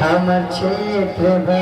हमर क्षेत्र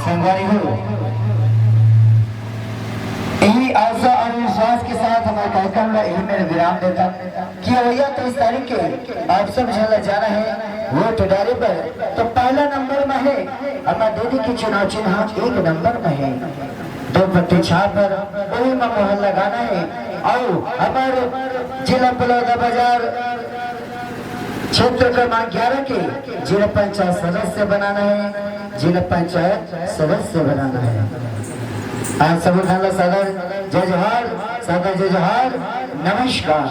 संगवारी हो यही आशा और विश्वास के साथ हमारे कार्यक्रम में यही मेरे विराम देता कि भैया 23 तारीख के आप सब झलक जाना है वोट डाले पर तो पहला नंबर में है हमारे दीदी की चुनाव चिन्ह 1 नंबर में है 2 पत्ती छाप पर वही में मोहर लगाना है और हमारे जिला बलौदा बाजार क्षेत्र क्रमांक 11 के जिला पंचायत सदस्य बनाना है जिला पंचायत सदस्य बनाना है। आज सब सदर जय जोहार नमस्कार।